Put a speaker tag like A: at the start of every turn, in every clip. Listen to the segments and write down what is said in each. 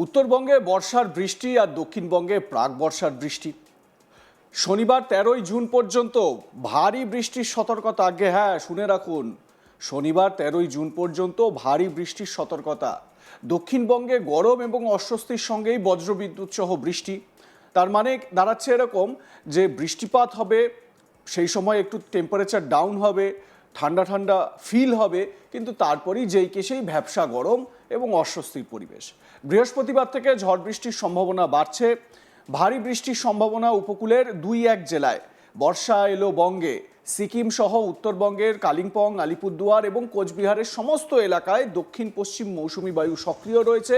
A: উত্তরবঙ্গে বর্ষার বৃষ্টি আর দক্ষিণবঙ্গে প্রাক বর্ষার বৃষ্টি। শনিবার 13ই জুন পর্যন্ত ভারী বৃষ্টির সতর্কতা। আগে হ্যাঁ, শুনে রাখুন, শনিবার 13ই জুন পর্যন্ত ভারী বৃষ্টির সতর্কতা। দক্ষিণবঙ্গে গরম এবং অস্বস্তির সঙ্গেই বজ্রবিদ্যুৎ সহ বৃষ্টি। তার মানে দাঁড়াচ্ছে এরকম যে বৃষ্টিপাত হবে, সেই সময় একটু টেম্পারেচার ডাউন হবে, ঠান্ডা ঠান্ডা ফিল হবে, কিন্তু তারপরেই যেই কে সেই ভ্যাপসা গরম এবং অস্বস্তির পরিবেশ। বৃহস্পতিবার থেকে ঝড় বৃষ্টির সম্ভাবনা বাড়ছে। ভারী বৃষ্টির সম্ভাবনা উপকূলের 2-1 জেলায়। বর্ষা এলো বঙ্গে। সিকিম সহ উত্তরবঙ্গের কালিম্পং, আলিপুরদুয়ার এবং কোচবিহারের সমস্ত এলাকায় দক্ষিণ পশ্চিম মৌসুমি বায়ু সক্রিয় রয়েছে।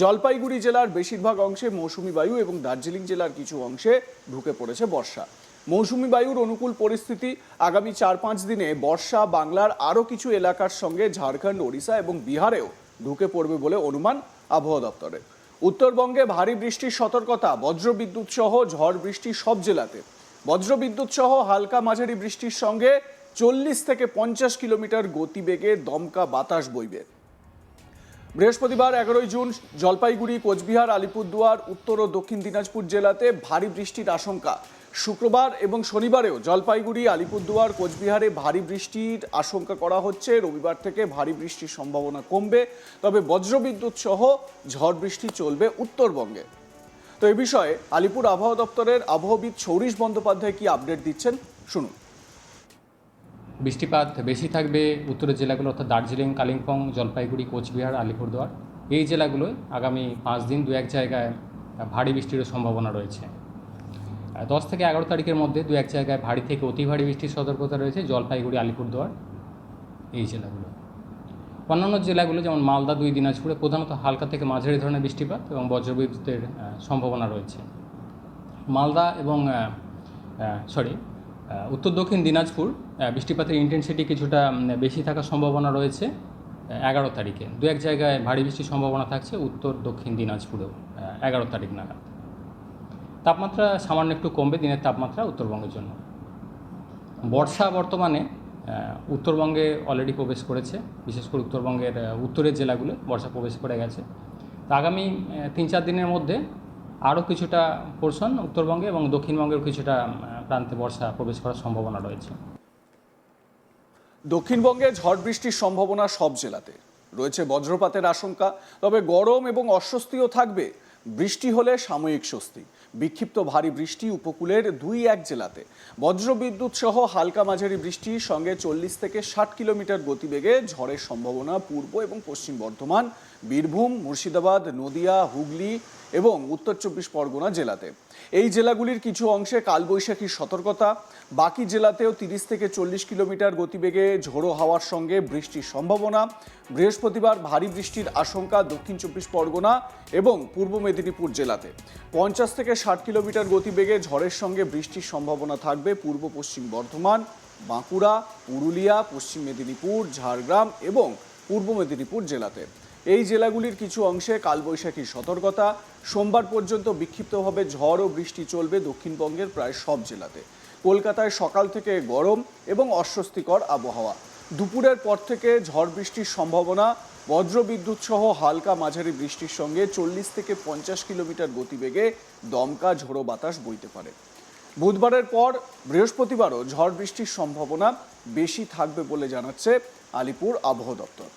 A: জলপাইগুড়ি জেলার বেশিরভাগ অংশে মৌসুমি বায়ু এবং দার্জিলিং জেলার কিছু অংশে ঢুকে পড়েছে বর্ষা। মৌসুমি বায়ুর অনুকূল পরিস্থিতি। আগামী 4-5 দিনে বর্ষা বাংলার আরও কিছু এলাকার সঙ্গে ঝাড়খণ্ড, ওড়িশা এবং বিহারেও ঢুকে পড়বে বলে অনুমান আবহাওয়া দপ্তরের। উত্তরবঙ্গে ভারী বৃষ্টির সতর্কতা, বজ্রবিদ্যুৎ সহ ঝড় বৃষ্টি সব জেলাতে। বজ্রবিদ্যুৎ সহ হালকা মাঝারি বৃষ্টির সঙ্গে 40 থেকে 50 কিলোমিটার গতিবেগে দমকা বাতাস বইবে। বৃহস্পতিবার 11ই জুন জলপাইগুড়ি, কোচবিহার, আলিপুরদুয়ার, উত্তর ও দক্ষিণ দিনাজপুর জেলাতে ভারী বৃষ্টির আশঙ্কা। শুক্রবার এবং শনিবারেও জলপাইগুড়ি, আলিপুরদুয়ার, কোচবিহারে ভারী বৃষ্টির আশঙ্কা করা হচ্ছে। রবিবার থেকে ভারী বৃষ্টির সম্ভাবনা কমবে, তবে বজ্রবিদ্যুৎ সহ ঝড় বৃষ্টি চলবে উত্তরবঙ্গে। তো এই বিষয়ে আলিপুর আবহাওয়া দপ্তরের আবহাওয়াবিদ সৌরিশ বন্দ্যোপাধ্যায় কি আপডেট দিচ্ছেন, শুনুন।
B: বৃষ্টিপাত বেশি থাকবে উত্তরের জেলাগুলো, অর্থাৎ দার্জিলিং, কালিম্পং, জলপাইগুড়ি, কোচবিহার, আলিপুরদুয়ার। এই জেলাগুলোয় আগামী 5 দিন 2-1 জায়গায় ভারী বৃষ্টিরও সম্ভাবনা রয়েছে। 10 থেকে 11 তারিখের মধ্যে 2-1 জায়গায় ভারী থেকে অতি ভারী বৃষ্টির সতর্কতা রয়েছে জলপাইগুড়ি, আলিপুরদুয়ার এই জেলাগুলো। অন্যান্য জেলাগুলো যেমন মালদা, 2 দিনাজপুরে প্রধানত হালকা থেকে মাঝারি ধরনের বৃষ্টিপাত এবং বজ্রবিদ্যুতের সম্ভাবনা রয়েছে। মালদা এবং উত্তর দক্ষিণ দিনাজপুর বৃষ্টিপাতের ইন্টেন্সিটি কিছুটা বেশি থাকার সম্ভাবনা রয়েছে 11 তারিখে। 2-1 জায়গায় ভারী বৃষ্টির সম্ভাবনা থাকছে উত্তর দক্ষিণ দিনাজপুরেও 11 তারিখ নাগাদ। তাপমাত্রা সামান্য একটু কমবে দিনের তাপমাত্রা উত্তরবঙ্গের জন্য। বর্ষা বর্তমানে উত্তরবঙ্গে অলরেডি প্রবেশ করেছে, বিশেষ করে উত্তরবঙ্গের উত্তরের জেলাগুলো বর্ষা প্রবেশ করে গেছে। তো আগামী 3-4 দিনের মধ্যে আরও কিছুটা পোর্শন উত্তরবঙ্গে এবং দক্ষিণবঙ্গের কিছুটা প্রান্তে বর্ষা প্রবেশ করার সম্ভাবনা রয়েছে।
A: দক্ষিণবঙ্গে ঝড় বৃষ্টির সম্ভাবনা সব জেলাতে রয়েছে। বজ্রপাতের আশঙ্কা, তবে গরম এবং অস্বস্তিও থাকবে। বৃষ্টি হলে সাময়িক স্বস্তি। বিক্ষিপ্ত ভারী বৃষ্টি উপকূলের 2-1 জেলাতে। বজ্রবিদ্যুৎ সহ হালকা মাঝারি বৃষ্টির সঙ্গে 40 থেকে 60 কিলোমিটার গতিবেগে ঝড়ের সম্ভাবনা পূর্ব এবং পশ্চিম বর্ধমান, বীরভূম, মুর্শিদাবাদ, নদিয়া, হুগলি এবং উত্তর 24 পরগনা জেলাতে। এই জেলাগুলির কিছু অংশে কালবৈশাখীর সতর্কতা। বাকি জেলাতেও 30 থেকে 40 কিলোমিটার গতিবেগে ঝোড়ো হাওয়ার সঙ্গে বৃষ্টির সম্ভাবনা। বৃহস্পতিবার ভারী বৃষ্টির আশঙ্কা দক্ষিণ 24 পরগনা এবং পূর্ব মেদিনীপুর জেলাতে। 50 থেকে 60 কিলোমিটার গতিবেগে ঝড়ের সঙ্গে বৃষ্টির সম্ভাবনা থাকবে পূর্ব পশ্চিম বর্ধমান, বাঁকুড়া, পুরুলিয়া, পশ্চিম মেদিনীপুর, ঝাড়গ্রাম এবং পূর্ব মেদিনীপুর জেলাতে। এই জেলাগুলির কিছু অংশে কালবৈশাখীর সতর্কতা। সোমবার পর্যন্ত বিক্ষিপ্তভাবে ঝড় ও বৃষ্টি চলবে দক্ষিণবঙ্গের প্রায় সব জেলাতে। কলকাতায় সকাল থেকে গরম এবং অস্বস্তিকর আবহাওয়া। দুপুরের পর থেকে ঝড় বৃষ্টির সম্ভাবনা। বজ্রবিদ্যুৎ সহ হালকা মাঝারি বৃষ্টির সঙ্গে 40 থেকে 50 কিলোমিটার গতিবেগে দমকা ঝোড়ো বাতাস বইতে পারে। বুধবারের পর বৃহস্পতিবারও ঝড় বৃষ্টির সম্ভাবনা বেশি থাকবে বলে জানাচ্ছে আলিপুর আবহাওয়া দপ্তর।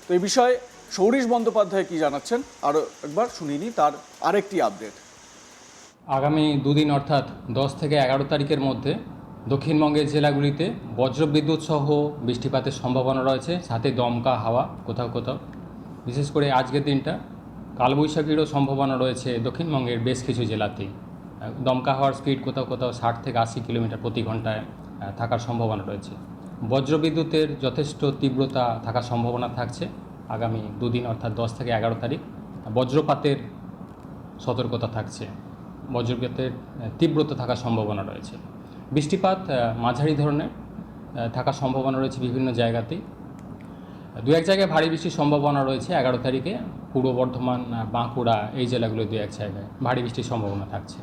A: তো এই বিষয়ে সৌরিশ বন্দ্যোপাধ্যায় কি জানাচ্ছেন আরও একবার শুনিনি তার আরেকটি আপডেট।
B: আগামী 2 দিন অর্থাৎ 10 থেকে 11 তারিখের মধ্যে দক্ষিণবঙ্গের জেলাগুলিতে বজ্রবিদ্যুৎ সহ বৃষ্টিপাতের সম্ভাবনা রয়েছে, সাথে দমকা হাওয়া কোথাও কোথাও। বিশেষ করে আজকের দিনটা কালবৈশাখীরও সম্ভাবনা রয়েছে দক্ষিণবঙ্গের বেশ কিছু জেলাতেই। দমকা হাওয়ার স্পিড কোথাও কোথাও 60 থেকে 80 কিলোমিটার প্রতি ঘন্টায় থাকার সম্ভাবনা রয়েছে। বজ্রবিদ্যুতের যথেষ্ট তীব্রতা থাকার সম্ভাবনা থাকছে আগামী 2 দিন অর্থাৎ 10 থেকে 11 তারিখ। বজ্রপাতের সতর্কতা থাকছে, বজ্রপাতের তীব্রতা থাকার সম্ভাবনা রয়েছে। বৃষ্টিপাত মাঝারি ধরনের থাকার সম্ভাবনা রয়েছে বিভিন্ন জায়গাতেই। 2-1 জায়গায় ভারী বৃষ্টির সম্ভাবনা রয়েছে 11 তারিখে পূর্ব বর্ধমান, বাঁকুড়া এই জেলাগুলোয় 2-1 জায়গায় ভারী বৃষ্টির সম্ভাবনা থাকছে।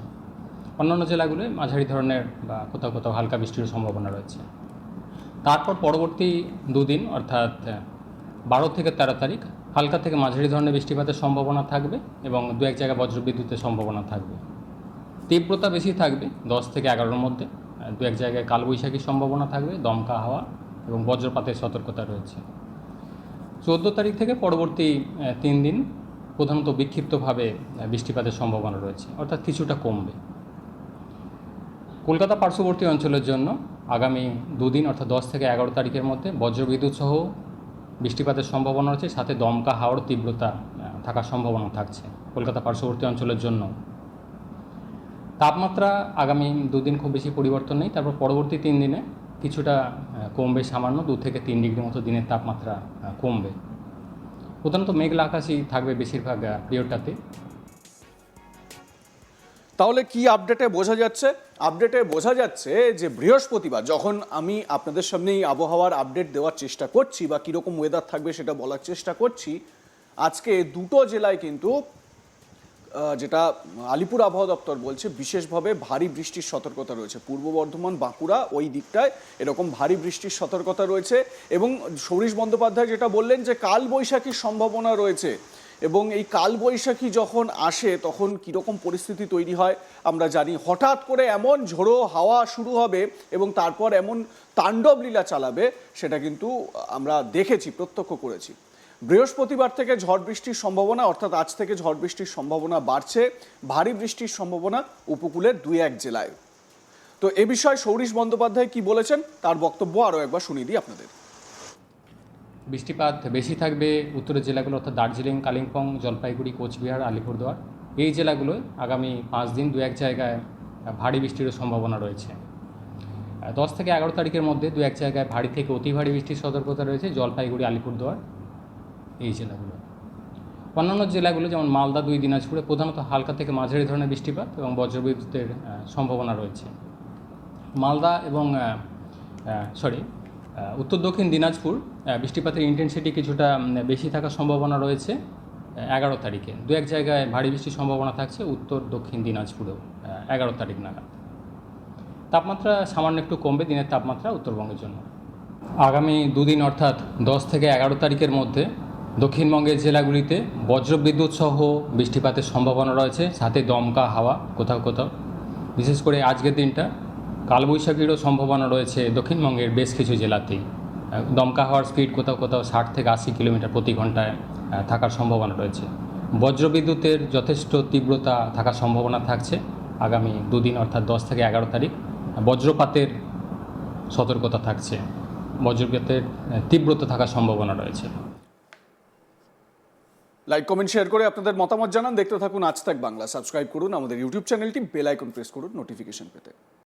B: অন্যান্য জেলাগুলোয় মাঝারি ধরনের বা কোথাও কোথাও হালকা বৃষ্টির সম্ভাবনা রয়েছে। তারপর পরবর্তী 2 দিন অর্থাৎ 12 থেকে 13 তারিখ হালকা থেকে মাঝারি ধরনের বৃষ্টিপাতের সম্ভাবনা থাকবে এবং দু এক জায়গায় বজ্রবিদ্যুতের সম্ভাবনা থাকবে। তীব্রতা বেশি থাকবে 10 থেকে 11-র মধ্যে। দু এক জায়গায় কালবৈশাখীর সম্ভাবনা থাকবে, দমকা হাওয়া এবং বজ্রপাতের সতর্কতা রয়েছে। 14 তারিখ থেকে পরবর্তী 3 দিন প্রধানত বিক্ষিপ্তভাবে বৃষ্টিপাতের সম্ভাবনা রয়েছে, অর্থাৎ কিছুটা কমবে। কলকাতা পার্শ্ববর্তী অঞ্চলের জন্য আগামী দুদিন অর্থাৎ 10 থেকে 11 তারিখের মধ্যে বজ্রবিদ্যুৎ সহ বৃষ্টিপাতের সম্ভাবনা রয়েছে, সাথে দমকা হাওয়ার তীব্রতা থাকার সম্ভাবনা থাকছে কলকাতা পার্শ্ববর্তী অঞ্চলের জন্য। তাপমাত্রা আগামী দুদিন খুব বেশি পরিবর্তন নেই, তারপর পরবর্তী 3 দিনে কিছুটা কমবে, সামান্য 2 থেকে 3 ডিগ্রি মতো দিনের তাপমাত্রা কমবে। প্রধানত মেঘলা আকাশই থাকবে বেশিরভাগ পিরিয়ডটাতে।
A: তাহলে কি আপডেটে বোঝা যাচ্ছে? আপডেটে বোঝা যাচ্ছে যে বৃহস্পতিবার যখন আমি আপনাদের সামনে এই আবহাওয়ার আপডেট দেওয়ার চেষ্টা করছি বা কীরকম ওয়েদার থাকবে সেটা বলার চেষ্টা করছি, আজকে দুটো জেলায় কিন্তু যেটা আলিপুর আবহাওয়া দপ্তর বলছে বিশেষভাবে ভারী বৃষ্টির সতর্কতা রয়েছে। পূর্ব বর্ধমান, বাঁকুড়া ওই দিকটায় এরকম ভারী বৃষ্টির সতর্কতা রয়েছে এবং সৌরীশ বন্দ্যোপাধ্যায় যেটা বললেন যে কালবৈশাখীর সম্ভাবনা রয়েছে এবং এই কালবৈশাখী যখন আসে তখন কীরকম পরিস্থিতি তৈরি হয় আমরা জানি। হঠাৎ করে এমন ঝোড়ো হাওয়া শুরু হবে এবং তারপর এমন তাণ্ডব লীলা চালাবে, সেটা কিন্তু আমরা দেখেছি, প্রত্যক্ষ করেছি। বৃহস্পতিবার থেকে ঝড় বৃষ্টির সম্ভাবনা, অর্থাৎ আজ থেকে ঝড় বৃষ্টির সম্ভাবনা বাড়ছে, ভারী বৃষ্টির সম্ভাবনা উপকূলের 2-1 জেলায়। তো এ বিষয়ে সৌরীশ বন্দ্যোপাধ্যায় কি বলেছেন তার বক্তব্য আরও একবার শুনিয়ে দিই আপনাদের।
B: বৃষ্টিপাত বেশি থাকবে উত্তরের জেলাগুলো, অর্থাৎ দার্জিলিং, কালিম্পং, জলপাইগুড়ি, কোচবিহার, আলিপুরদুয়ার। এই জেলাগুলোয় আগামী 5 দিন 2-1 জায়গায় ভারী বৃষ্টিরও সম্ভাবনা রয়েছে। 10 থেকে 11 তারিখের মধ্যে 2-1 জায়গায় ভারী থেকে অতি ভারী বৃষ্টির সতর্কতা রয়েছে জলপাইগুড়ি, আলিপুরদুয়ার এই জেলাগুলো। অন্যান্য জেলাগুলো যেমন মালদা, 2 দিনাজপুরে প্রধানত হালকা থেকে মাঝারি ধরনের বৃষ্টিপাত এবং বজ্রবিদ্যুতের সম্ভাবনা রয়েছে। মালদা এবং উত্তর দক্ষিণ দিনাজপুর বৃষ্টিপাতের ইন্টেন্সিটি কিছুটা বেশি থাকার সম্ভাবনা রয়েছে 11 তারিখে। 2-1 জায়গায় ভারী বৃষ্টির সম্ভাবনা থাকছে উত্তর দক্ষিণ দিনাজপুরেও 11 তারিখ নাগাদ। তাপমাত্রা সামান্য একটু কমবে দিনের তাপমাত্রা উত্তরবঙ্গের জন্য। আগামী দুদিন অর্থাৎ 10 থেকে 11 তারিখের মধ্যে দক্ষিণবঙ্গের জেলাগুলিতে বজ্রবিদ্যুৎ সহ বৃষ্টিপাতের সম্ভাবনা রয়েছে, সাথে দমকা হাওয়া কোথাও কোথাও। বিশেষ করে আজকের দিনটা কালবৈশাখীরও সম্ভাবনা রয়েছে দক্ষিণবঙ্গের বেশ কিছু জেলাতেই। দমকা হাওয়ার স্পিড কোথাও কোথাও 60 থেকে 80 কিলোমিটার প্রতি ঘন্টায় থাকার সম্ভাবনা রয়েছে। বজ্রবিদ্যুতের যথেষ্ট তীব্রতা থাকার সম্ভাবনা থাকছে আগামী দুদিন অর্থাৎ 10 থেকে 11 তারিখ। বজ্রপাতের সতর্কতা থাকছে, বজ্রপাতের তীব্রতা থাকার সম্ভাবনা রয়েছে।
A: লাইক, কমেন্ট, শেয়ার করে আপনাদের মতামত জানান। দেখতে থাকুন আজ তাক বাংলা। সাবস্ক্রাইব করুন আমাদের ইউটিউব চ্যানেলটি, বেল আইকন প্রেস করুন নোটিফিকেশন পেতে।